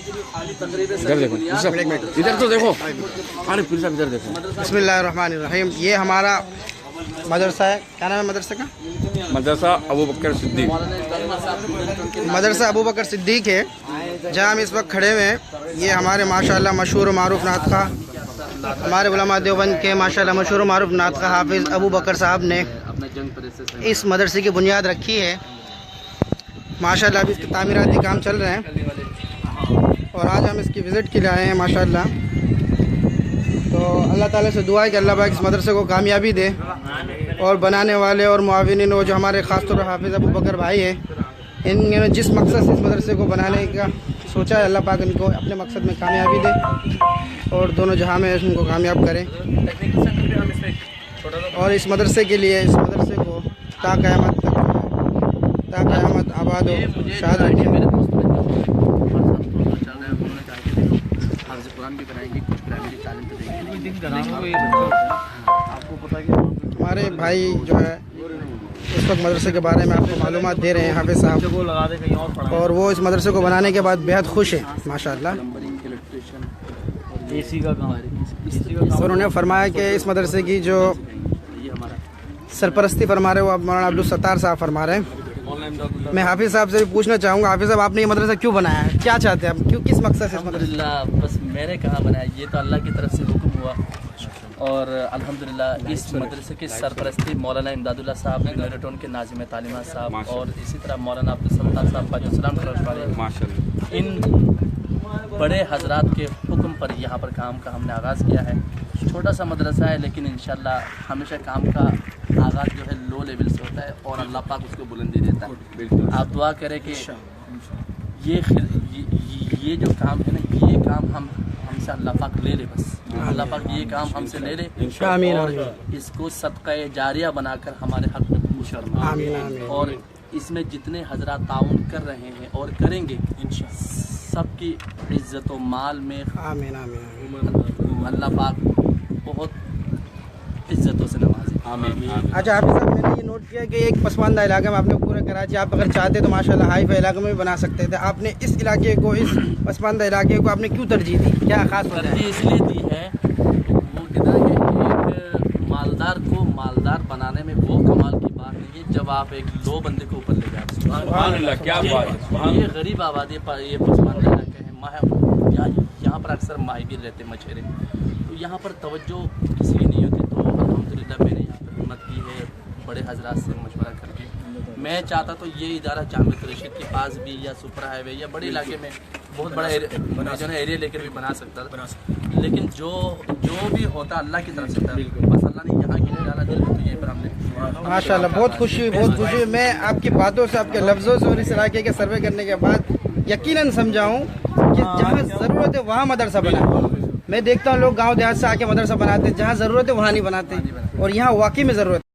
ادھر دیکھو ادھر تو دیکھو ارے پیر صاحب ادھر دیکھو بسم اللہ الرحمن الرحیم. یہ ہمارا مدرسہ ہے. کیا نام ہے مدرسے کا؟ مدرسہ ابو بکر صدیق. مدرسہ ابو بکر صدیق ہے جہاں ہم اس وقت کھڑے ہوئے ہیں. یہ ہمارے ماشاءاللہ مشہور و معروف نعت خواہ ہمارے علماء دیوبند کے ماشاءاللہ مشہور و معروف نعت خواہ حافظ ابو بکر صاحب نے اس مدرسے کی بنیاد رکھی ہے. ماشاءاللہ ابھی اس کے تعمیراتی کام چل رہے ہیں اور آج ہم اس کی وزٹ کے لیے آئے ہیں ماشاءاللہ. تو اللہ تعالیٰ سے دعا ہے کہ اللہ پاک اس مدرسے کو کامیابی دے اور بنانے والے اور معاونین وہ جو ہمارے خاص طور پر حافظ ابو بکر بھائی ہیں ان نے جس مقصد سے اس مدرسے کو بنانے کا سوچا ہے اللہ پاک ان کو اپنے مقصد میں کامیابی دے اور دونوں جہاں میں ان کو کامیاب کرے اور اس مدرسے کے لیے اس مدرسے کو تا قیامت تک تا قیامت آباد و شاد رکھے. ہمارے بھائی جو ہے اس وقت مدرسے کے بارے میں آپ کو معلومات دے رہے ہیں حافظ صاحب اور وہ اس مدرسے کو بنانے کے بعد بہت خوش ہیں ماشاءاللہ. اور انہوں نے فرمایا کہ اس مدرسے کی جو سرپرستی فرما رہے وہ مولانا عبدالستار صاحب فرما رہے ہیں. میں حافظ صاحب سے بھی پوچھنا چاہوں گا حافظ صاحب آپ نے یہ مدرسہ کیوں بنایا ہے؟ کیا چاہتے ہیں آپ؟ کیوں کس مقصد سے اس مدرسہ؟ الحمدللہ بس میرے کہاں بنایا یہ تو اللہ کی طرف سے حکم ہوا اور الحمدللہ اس مدرسے کی سرپرستی مولانا امداد اللہ صاحب میرٹون کے ناظم تعلیمات صاحب اور اسی طرح مولانا عبدالستار صاحب باجو السلام والے ان بڑے حضرات کے حکم پر یہاں پر کام کا ہم نے آغاز کیا ہے. چھوٹا سا مدرسہ ہے لیکن انشاءاللہ ہمیشہ کام کا آغاز جو ہے لو لیول سے ہوتا ہے اور اللہ پاک اس کو بلندی دیتا ہے. آپ دعا کریں کہ یہ جو کام ہے نا یہ کام ہم سے اللہ پاک لے لے. بس اللہ پاک یہ کام ہم سے لے لے اور اس کو صدقہ جاریہ بنا کر ہمارے حق میں پوچھ اور اس میں جتنے حضرات تعاون کر رہے ہیں اور کریں گے سب کی عزت و مال میں اللہ پاک بہت عزتوں سے نوازے. اچھا حافظ صاحب میں نے یہ نوٹ کیا کہ ایک پسماندہ علاقے میں آپ نے پورے کراچی آپ اگر چاہتے تو ماشاءاللہ ہائی فائی علاقے میں بھی بنا سکتے تھے. آپ نے اس علاقے کو اس پسماندہ علاقے کو آپ نے کیوں ترجیح دی؟ کیا خاص ترجیح اس لیے دی ہے وہ کہتا ہے کہ ایک مالدار کو مالدار بنانے میں وہ کمال کی بات نہیں ہے جب آپ ایک لو بندے کو اوپر لے جاتے. سبحان اللہ کیا بات ہے. یہ غریب آبادی پر یہ پسماندہ علاقے ہیں یہاں پر اکثر ماہی گیر رہتے مچھیرے تو یہاں پر توجہ کسی کی نہیں ہوتی. تو الحمدللہ میں نے یہاں پر ہمت کی ہے بڑے حضرات سے مشورہ کر کے. میں چاہتا تو یہ ادارہ جامع رشید کے پاس بھی یا سپر ہائی وے یا بڑے علاقے میں بہت بڑا ایریا لے کر بھی بنا سکتا تھا لیکن جو بھی ہوتا اللہ کی طرف سے تھا. بس اللہ نے یہاں کے ڈالا دل تو یہ پر ہم نے ماشاءاللہ بہت خوشی ہوئی. میں آپ کی باتوں سے آپ کے لفظوں سے اور اس علاقے کے سروے کرنے کے بعد یقیناً سمجھاؤں کہ جہاں ضرورت ہے وہاں مدرسہ بنا. میں دیکھتا ہوں لوگ گاؤں دیہات سے آ کے مدرسہ بناتے ہیں جہاں ضرورت ہے وہاں نہیں بناتے اور یہاں واقعی میں ضرورت ہے.